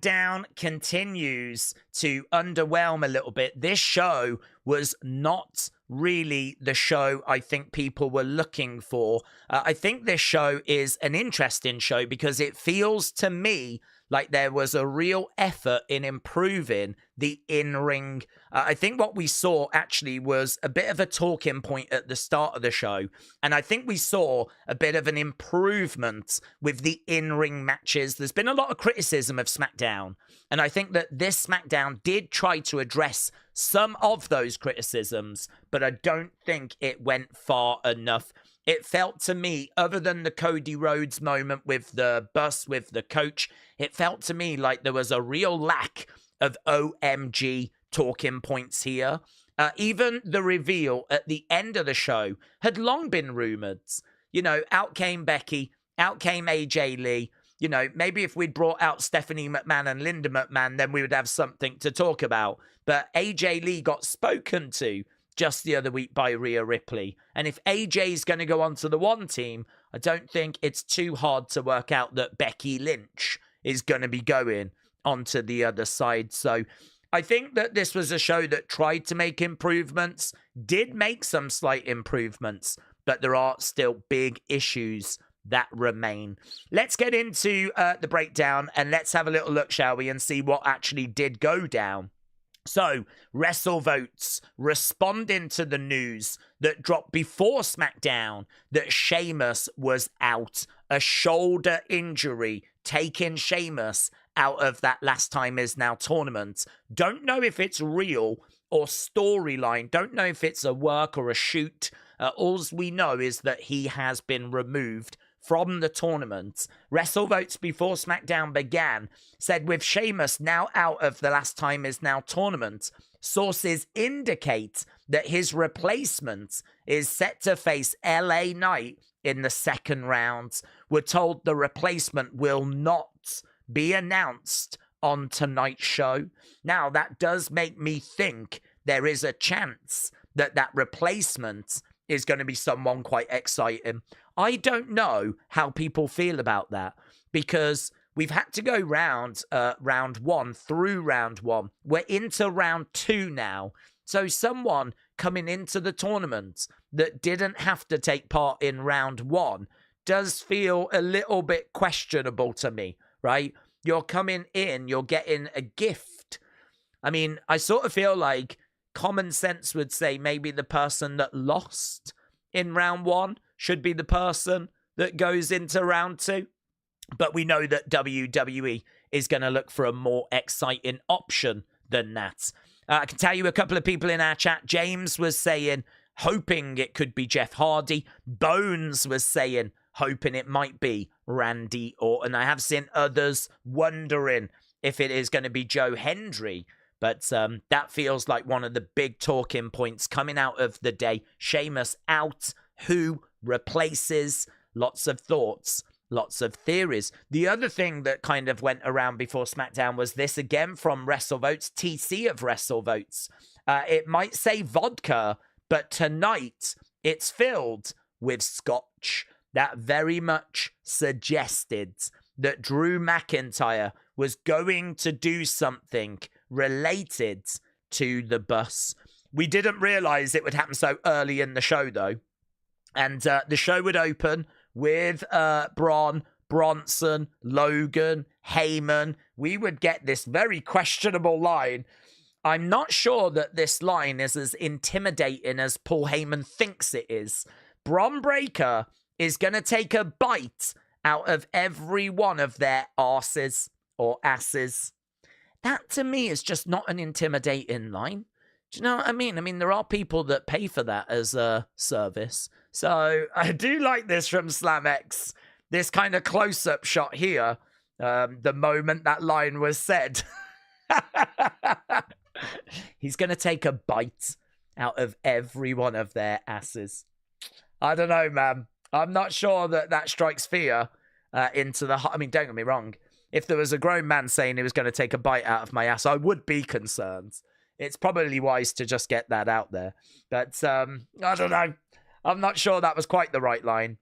SmackDown continues to underwhelm a little bit. This show was not really the show I think people were looking for. I think this show is an interesting show because it feels to me like there was a real effort in improving the in-ring. I think what we saw actually was a bit of a talking point at the start of the show. And I think we saw a bit of an improvement with the in-ring matches. There's been a lot of criticism of SmackDown. And I think that this SmackDown did try to address some of those criticisms, but I don't think it went far enough. It felt to me, other than the Cody Rhodes moment with the bus, with the coach, it felt to me like there was a real lack of OMG talking points here. Even the reveal at the end of the show had long been rumored. You know, out came Becky, out came AJ Lee. You know, maybe if we'd brought out Stephanie McMahon and Linda McMahon, then we would have something to talk about. But AJ Lee got spoken to just the other week by Rhea Ripley. And if AJ's going to go on to the one team, I don't think it's too hard to work out that Becky Lynch is going to be going onto the other side. So I think that this was a show that tried to make improvements, did make some slight improvements, but there are still big issues that remain. Let's get into the breakdown and let's have a little look, shall we, and see what actually did go down. So, Wrestlevotes responding to the news that dropped before SmackDown that Sheamus was out. A shoulder injury taking Sheamus out of that Last Time Is Now tournament. Don't know if it's real or storyline. Don't know if it's a work or a shoot. All we know is that he has been removed from the tournament. Wrestlevotes before SmackDown began said with Sheamus now out of the Last Time Is Now tournament, sources indicate that his replacement is set to face LA Knight in the second round. We're told the replacement will not be announced on tonight's show. Now, that does make me think there is a chance that that replacement is going to be someone quite exciting. I don't know how people feel about that because we've had to go round one through round one. We're into round two now. So someone coming into the tournament that didn't have to take part in round one does feel a little bit questionable to me, right? You're coming in, you're getting a gift. I mean, I sort of feel like common sense would say maybe the person that lost in round one should be the person that goes into round two. But we know that WWE is going to look for a more exciting option than that. I can tell you a couple of people in our chat. James was saying, hoping it could be Jeff Hardy. Bones was saying, hoping it might be Randy Orton. I have seen others wondering if it is going to be Joe Hendry. But that feels like one of the big talking points coming out of the day. Sheamus out. Who replaces? Lots of thoughts, lots of theories. The other thing that kind of went around before SmackDown was this again from Wrestlevotes, TC of Wrestlevotes. It might say vodka, but tonight it's filled with scotch. That very much suggested that Drew McIntyre was going to do something related to the bus. We didn't realize it would happen so early in the show, though. And the show would open with Bron, Bronson, Logan, Heyman. We would get this very questionable line. I'm not sure that this line is as intimidating as Paul Heyman thinks it is. Bron Breakker is going to take a bite out of every one of their arses or asses. That, to me, is just not an intimidating line. Do you know what I mean? I mean, there are people that pay for that as a service. So I do like this from SlamX. This kind of close-up shot here, the moment that line was said. He's going to take a bite out of every one of their asses. I don't know, man. I'm not sure that that strikes fear into the heart. I mean, don't get me wrong. If there was a grown man saying he was going to take a bite out of my ass, I would be concerned. It's probably wise to just get that out there. But I don't know. I'm not sure that was quite the right line.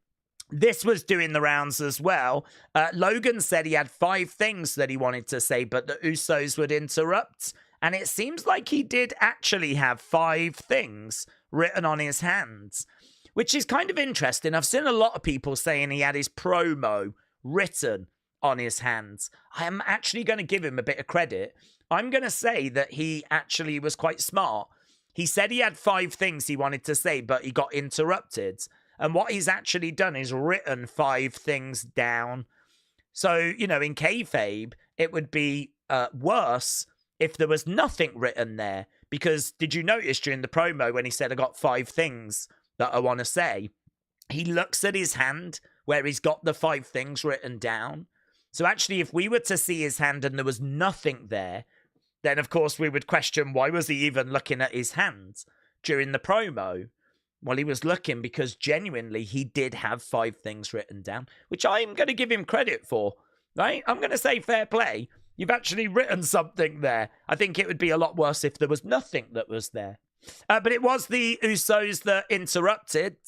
this was doing the rounds as well. Logan said he had 5 things that he wanted to say, but the Usos would interrupt. And it seems like he did actually have 5 things written on his hands, which is kind of interesting. I've seen a lot of people saying he had his promo written on his hands. I am actually going to give him a bit of credit. I'm going to say that he actually was quite smart. He said he had 5 things he wanted to say, but he got interrupted. And what he's actually done is written 5 things down. So, you know, in kayfabe, it would be worse if there was nothing written there. Because did you notice during the promo when he said, I got 5 things that I want to say, he looks at his hand where he's got the 5 things written down. So actually, if we were to see his hand and there was nothing there, then of course we would question, why was he even looking at his hands during the promo? Well, he was looking because genuinely he did have 5 things written down, which I'm going to give him credit for, right? I'm going to say fair play. You've actually written something there. I think it would be a lot worse if there was nothing that was there. But it was the Usos that interrupted.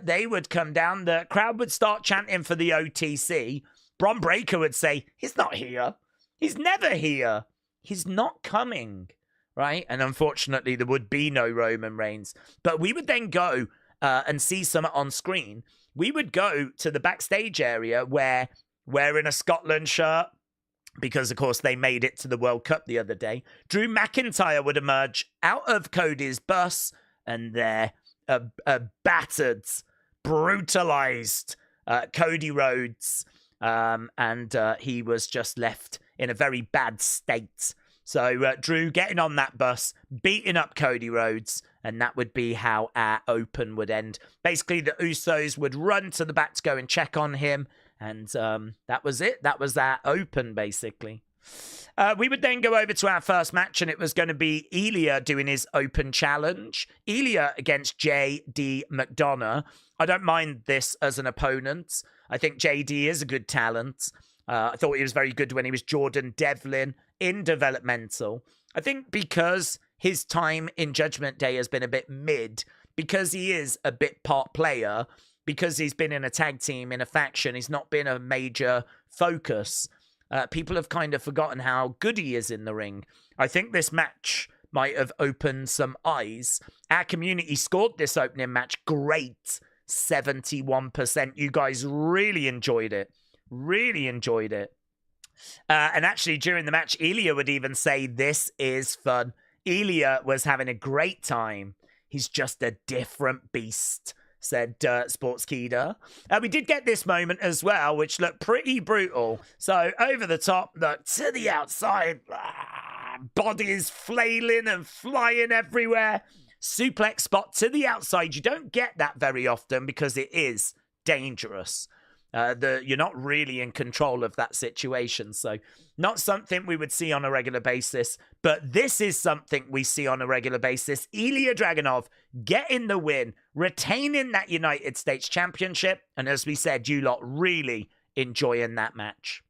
They would come down. The crowd would start chanting for the OTC. Bron Breakker would say, he's not here. He's never here. He's not coming. Right? And unfortunately, there would be no Roman Reigns. But we would then go and see something on screen. We would go to the backstage area where, wearing a Scotland shirt, because, of course, they made it to the World Cup the other day, Drew McIntyre would emerge out of Cody's bus, and there, a battered, brutalized Cody Rhodes, and he was just left in a very bad state. So Drew getting on that bus, beating up Cody Rhodes, and that would be how our open would end. Basically, the Usos would run to the back to go and check on him, and that was it. That was our open, basically. We would then go over to our first match, and it was going to be Ilja doing his open challenge. Ilja against J.D. McDonagh. I don't mind this as an opponent. I think J.D. is a good talent. I thought he was very good when he was Jordan Devlin in developmental. I think because his time in Judgment Day has been a bit mid, because he is a bit part player, because he's been in a tag team, in a faction, he's not been a major focus. People have kind of forgotten how good he is in the ring. I think this match might have opened some eyes. Our community scored this opening match great, 71%. You guys really enjoyed it. Really enjoyed it. And actually, during the match, Ilja would even say, this is fun. Ilja was having a great time. He's just a different beast, said Sportskeeda. We did get this moment as well, which looked pretty brutal. So, over the top, look, to the outside, bodies flailing and flying everywhere. Suplex spot to the outside. You don't get that very often because it is dangerous. You're not really in control of that situation. So not something we would see on a regular basis, but this is something we see on a regular basis. Ilja Dragunov getting the win, retaining that United States Championship. And as we said, you lot really enjoying that match.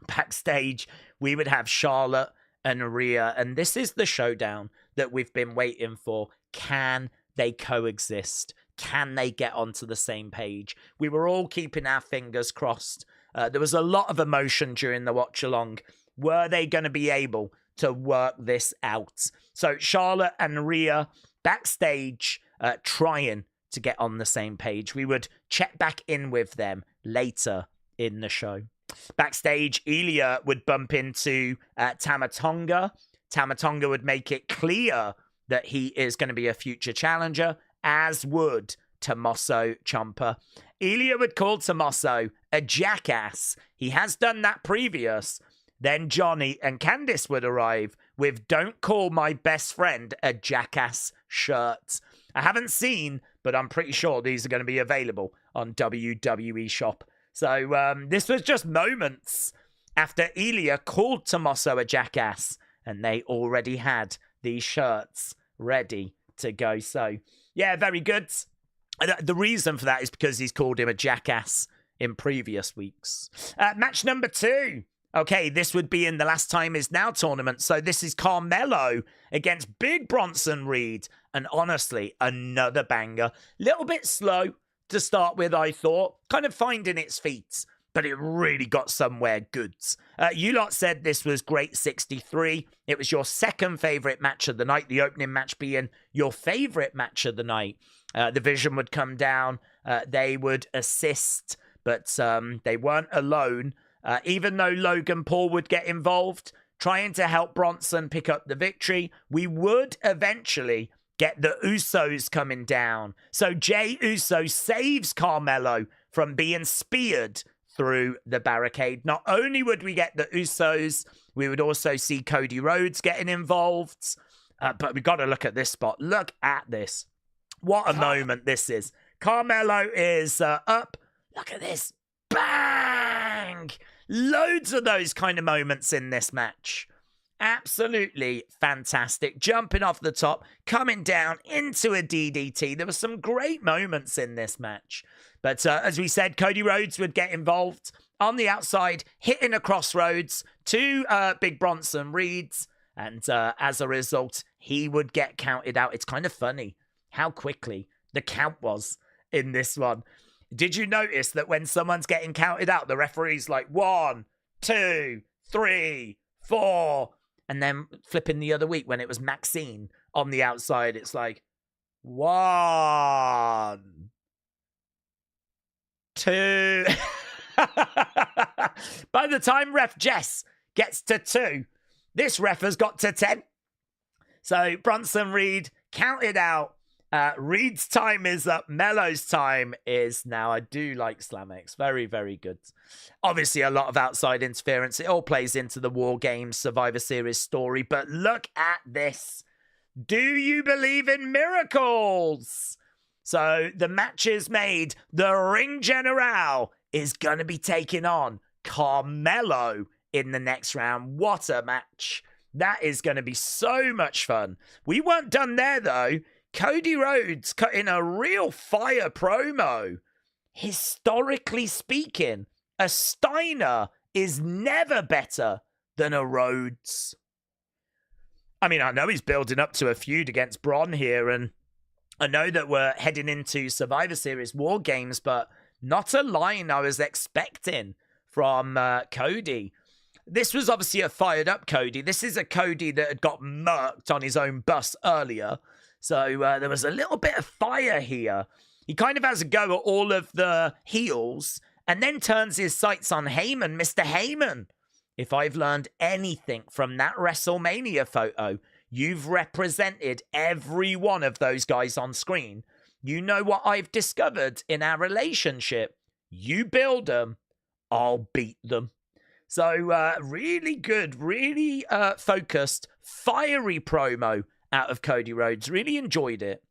Backstage, we would have Charlotte and Rhea, and this is the showdown that we've been waiting for. Can they coexist? Can they get onto the same page? We were all keeping our fingers crossed. There was a lot of emotion during the watch along. Were they going to be able to work this out? So Charlotte and Rhea backstage trying to get on the same page. We would check back in with them later in the show. Backstage, Ilja would bump into Tama Tonga. Tama Tonga would make it clear that he is going to be a future challenger, as would Tommaso Ciampa. Ilja would call Tommaso a jackass. He has done that previous. Then Johnny and Candice would arrive with "Don't call my best friend a jackass" shirts. I haven't seen, but I'm pretty sure these are going to be available on WWE Shop. So this was just moments after Ilja called Tommaso a jackass, and they already had these shirts ready to go. So yeah, very good. The reason for that is because he's called him a jackass in previous weeks. Match number 2. Okay, this would be in the Last Time Is Now tournament. So this is Carmelo against Big Bronson Reed. And honestly, another banger. Little bit slow to start with, I thought. Kind of finding its feet, but it really got somewhere good. You lot said this was great 63. It was your second favourite match of the night, the opening match being your favourite match of the night. The Vision would come down. They would assist, but they weren't alone. Even though Logan Paul would get involved, trying to help Bronson pick up the victory, we would eventually get the Usos coming down. So Jey Uso saves Carmelo from being speared through the barricade. Not only would we get the Usos, we would also see Cody Rhodes getting involved. But we got to look at this spot. Look at this. What a moment this is. Carmelo is up. Look at this. Bang! Loads of those kind of moments in this match. Absolutely fantastic. Jumping off the top, coming down into a DDT. There were some great moments in this match. But as we said, Cody Rhodes would get involved on the outside, hitting a crossroads to Big Bronson Reeds. And as a result, he would get counted out. It's kind of funny how quickly the count was in this one. Did you notice that when someone's getting counted out, the referee's like 1, 2, 3, 4, and then flipping the other week when it was Maxine on the outside, it's like 1, 2. By the time ref Jess gets to 2, this ref has got to 10. So Bronson Reed counted out. Reed's time is up. Melo's time is now. I do like Slamex. Very, very good. Obviously, a lot of outside interference. It all plays into the War Games Survivor Series story. But look at this. Do you believe in miracles? So the match is made. The Ring General is going to be taking on Carmelo in the next round. What a match. That is going to be so much fun. We weren't done there, though. Cody Rhodes cut in a real fire promo. Historically speaking, a Steiner is never better than a Rhodes. I mean, I know he's building up to a feud against Bron here, and I know that we're heading into Survivor Series War Games, but not a line I was expecting from Cody. This was obviously a fired up Cody. This is a Cody that had got murked on his own bus earlier. So there was a little bit of fire here. He kind of has a go at all of the heels and then turns his sights on Heyman, Mr. Heyman. If I've learned anything from that WrestleMania photo, you've represented every one of those guys on screen. You know what I've discovered in our relationship. You build them, I'll beat them. So really good, really focused, fiery promo out of Cody Rhodes. Really enjoyed it.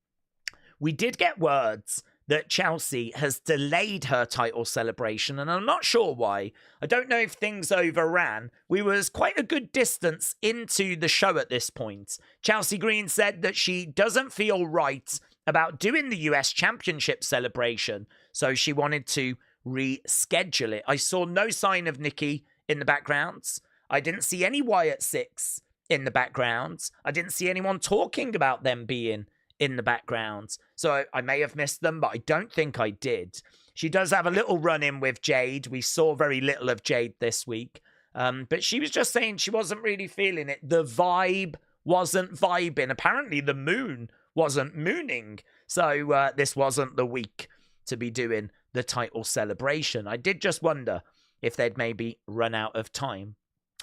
We did get words that Chelsea has delayed her title celebration, and I'm not sure why. I don't know if things overran. We was quite a good distance into the show at this point. Chelsea Green said that she doesn't feel right about doing the US Championship celebration, so she wanted to reschedule it. I saw no sign of Nikki in the backgrounds. I didn't see any Wyatt Six in the background. I didn't see anyone talking about them being in the background. So I may have missed them, but I don't think I did. She does have a little run-in with Jade. We saw very little of Jade this week. But she was just saying she wasn't really feeling it. The vibe wasn't vibing. Apparently the moon wasn't mooning. So this wasn't the week to be doing the title celebration. I did just wonder if they'd maybe run out of time.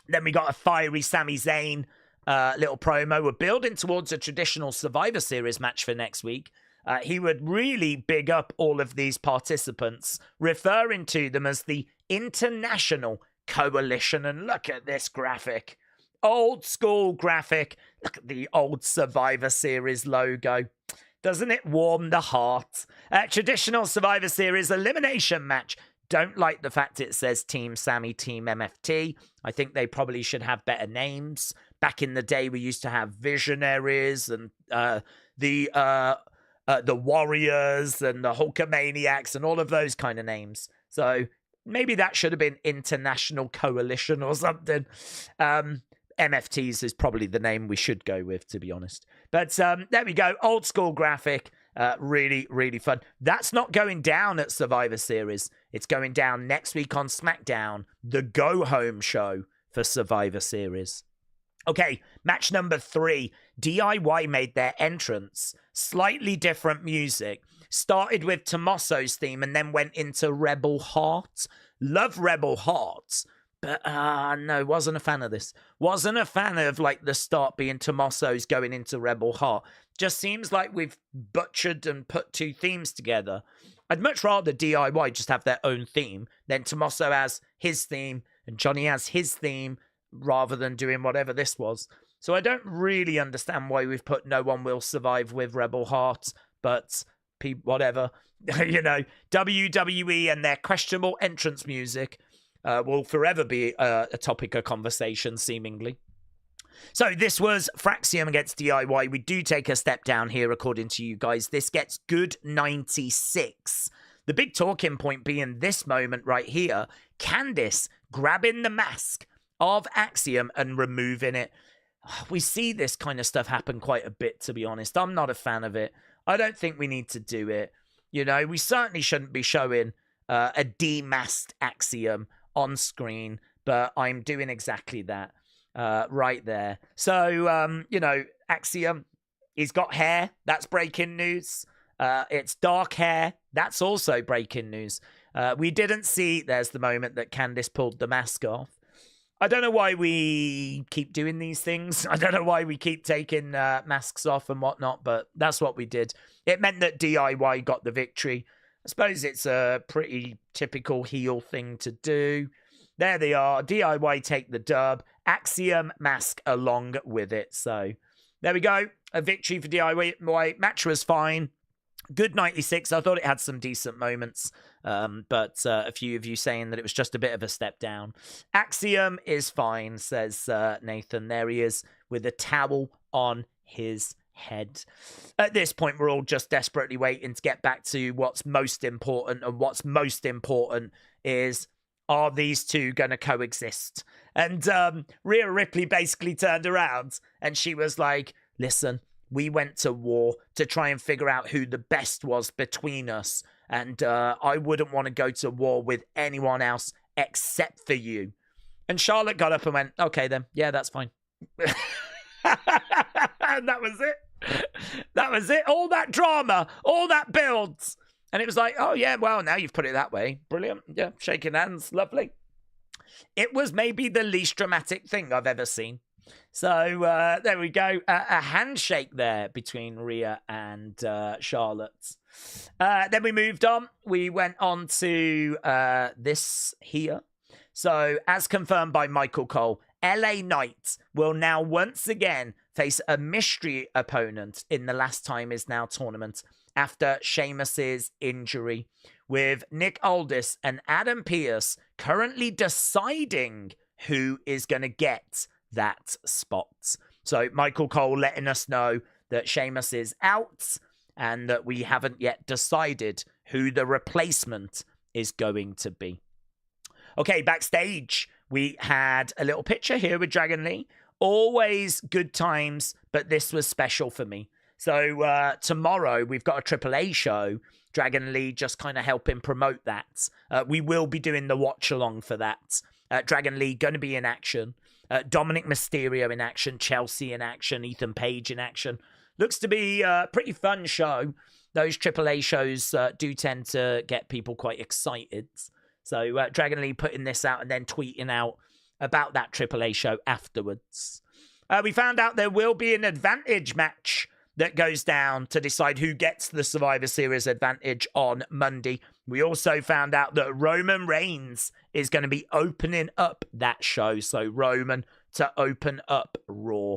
Then we got a fiery Sami Zayn little promo. We're building towards a traditional Survivor Series match for next week. He would really big up all of these participants, referring to them as the International Coalition. And look at this graphic. Old school graphic. Look at the old Survivor Series logo. Doesn't it warm the heart? Traditional Survivor Series elimination match. Don't like the fact it says Team Sammy, Team MFT. I think they probably should have better names. Back in the day, we used to have Visionaries and the Warriors and the Hulkamaniacs and all of those kind of names. So maybe that should have been International Coalition or something. MFTs is probably the name we should go with, to be honest. But there we go. Old school graphic. Really, really fun. That's not going down at Survivor Series. It's going down next week on SmackDown, the go-home show for Survivor Series. Okay, match number 3. DIY made their entrance. Slightly different music. Started with Tommaso's theme and then went into Rebel Heart. Love Rebel Heart. But no, wasn't a fan of this. Wasn't a fan of like the start being Tommaso's going into Rebel Heart. Just seems like we've butchered and put 2 themes together. I'd much rather DIY just have their own theme than Tommaso has his theme and Johnny has his theme rather than doing whatever this was. So I don't really understand why we've put No One Will Survive with Rebel Heart, but whatever. You know, WWE and their questionable entrance music will forever be a topic of conversation, seemingly. So this was Fraxiom against DIY. We do take a step down here, according to you guys. This gets good 96. The big talking point being this moment right here. Candice grabbing the mask of Axiom and removing it. We see this kind of stuff happen quite a bit, to be honest. I'm not a fan of it. I don't think we need to do it. You know, we certainly shouldn't be showing a demasked Axiom on screen, but I'm doing exactly that right there. So, you know, Axiom, he's got hair. That's breaking news. It's dark hair. That's also breaking news. We didn't see, there's the moment that Candice pulled the mask off. I don't know why we keep doing these things. I don't know why we keep taking masks off and whatnot, but that's what we did. It meant that DIY got the victory. I suppose it's a pretty typical heel thing to do. There they are. DIY take the dub. Axiom mask along with it. So there we go. A victory for DIY. Match was fine. Good 96. I thought it had some decent moments, but a few of you saying that it was just a bit of a step down. Axiom is fine, says Nathan. There he is with a towel on his head. At this point, we're all just desperately waiting to get back to what's most important, and what's most important is, are these two going to coexist? And Rhea Ripley basically turned around and she was like, listen, we went to war to try and figure out who the best was between us. And I wouldn't want to go to war with anyone else except for you. And Charlotte got up and went, okay then. Yeah, that's fine. And that was it. That was it. All that drama, all that builds. And it was like, oh yeah, well, now you've put it that way. Brilliant. Yeah, shaking hands. Lovely. It was maybe the least dramatic thing I've ever seen. So there we go. A handshake there between Rhea and Charlotte. Then we moved on. We went on to this here. So as confirmed by Michael Cole, LA Knight will now once again face a mystery opponent in the Last Time Is Now tournament after Sheamus's injury, with Nick Aldis and Adam Pearce currently deciding who is going to get that spot. So Michael Cole letting us know that Sheamus is out and that we haven't yet decided who the replacement is going to be. Okay, backstage, we had a little picture here with Dragon Lee. Always good times, but this was special for me. So tomorrow we've got a AAA show. Dragon Lee just kind of helping promote that. We will be doing the watch along for that. Dragon Lee going to be in action. Dominic Mysterio in action. Chelsea in action. Ethan Page in action. Looks to be a pretty fun show. Those AAA shows do tend to get people quite excited. So Dragon Lee putting this out and then tweeting out about that AAA show afterwards. We found out there will be an advantage match that goes down to decide who gets the Survivor Series advantage on Monday. We also found out that Roman Reigns is going to be opening up that show. So Roman to open up Raw.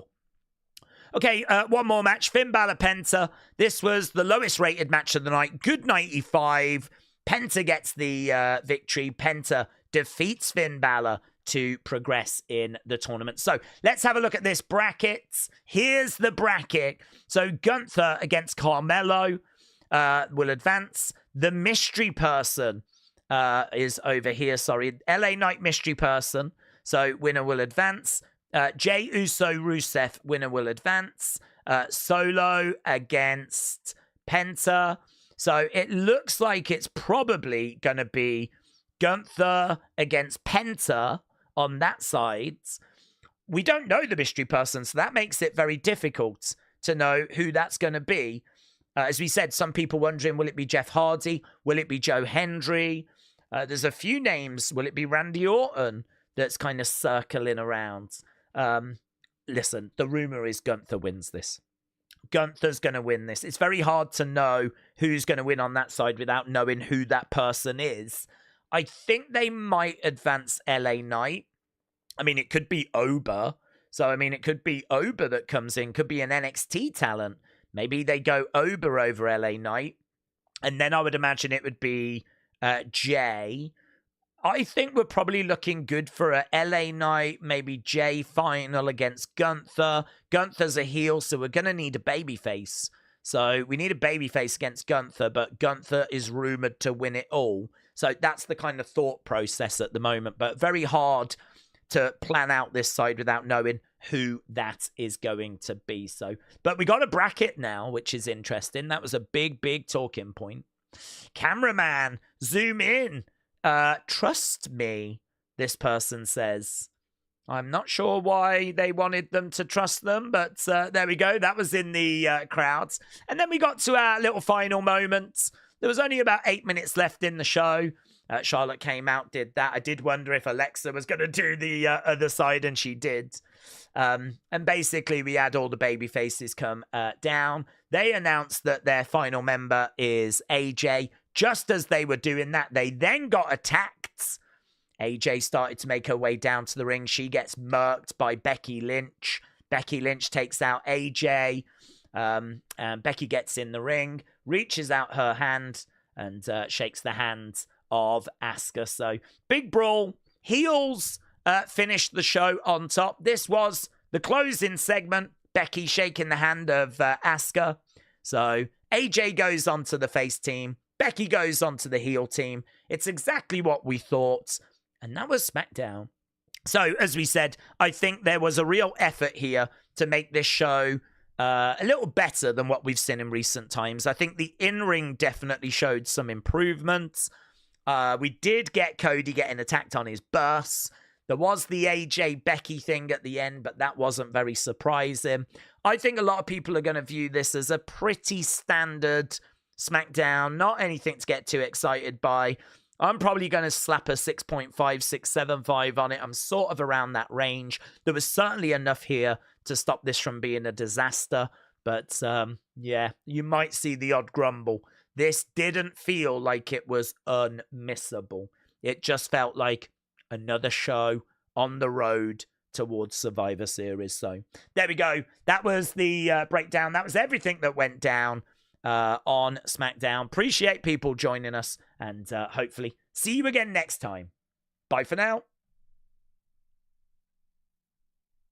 Okay, one more match. Finn Balor Penta. This was the lowest rated match of the night. Good 95. Penta gets the victory. Penta defeats Finn Balor to progress in the tournament. So let's have a look at this bracket. Here's the bracket. So Gunther against Carmelo will advance. The mystery person is over here. Sorry, LA Knight mystery person. So winner will advance. Jey Uso Rusev, winner will advance. Solo against Penta. So it looks like it's probably going to be Gunther against Penta on that side. We don't know the mystery person, so that makes it very difficult to know who that's going to be. As we said, some people wondering, will it be Jeff Hardy? Will it be Joe Hendry? There's a few names. Will it be Randy Orton that's kind of circling around? Listen, the rumor is Gunther wins this. Gunther's going to win this. It's very hard to know who's going to win on that side without knowing who that person is. I think they might advance LA Knight. I mean, it could be Oba. So, I mean, it could be Oba that comes in. Could be an NXT talent. Maybe they go Oba over LA Knight. And then I would imagine it would be Jay. I think we're probably looking good for a LA Knight, maybe Jay final against Gunther. Gunther's a heel, so we're going to need a babyface. So we need a babyface against Gunther, but Gunther is rumored to win it all. So that's the kind of thought process at the moment, but very hard to plan out this side without knowing who that is going to be. So, but we got a bracket now, which is interesting. That was a big, big talking point. Cameraman, zoom in. Trust me, this person says. I'm not sure why they wanted them to trust them, but there we go. That was in the crowds. And then we got to our little final moments. There was only about 8 minutes left in the show. Charlotte came out, did that. I did wonder if Alexa was going to do the other side, and she did. And basically, we had all the baby faces come down. They announced that their final member is AJ. Just as they were doing that, they then got attacked. AJ started to make her way down to the ring. She gets murked by Becky Lynch. Becky Lynch takes out AJ. And Becky gets in the ring, reaches out her hand, and shakes the hand of Asuka. So, big brawl. Heels finished the show on top. This was the closing segment. Becky shaking the hand of Asuka. So, AJ goes on to the face team. Becky goes on to the heel team. It's exactly what we thought. And that was SmackDown. So, as we said, I think there was a real effort here to make this show a little better than what we've seen in recent times. I think the in-ring definitely showed some improvements. We did get Cody getting attacked on his bus. There was the AJ Becky thing at the end, but that wasn't very surprising. I think a lot of people are going to view this as a pretty standard SmackDown, not anything to get too excited by. I'm probably going to slap a 6.5, 6.75 on it. I'm sort of around that range. There was certainly enough here to stop this from being a disaster. But yeah, you might see the odd grumble. This didn't feel like it was unmissable. It just felt like another show on the road towards Survivor Series. So there we go. That was the breakdown. That was everything that went down on SmackDown. Appreciate people joining us, and hopefully see you again next time. Bye for now.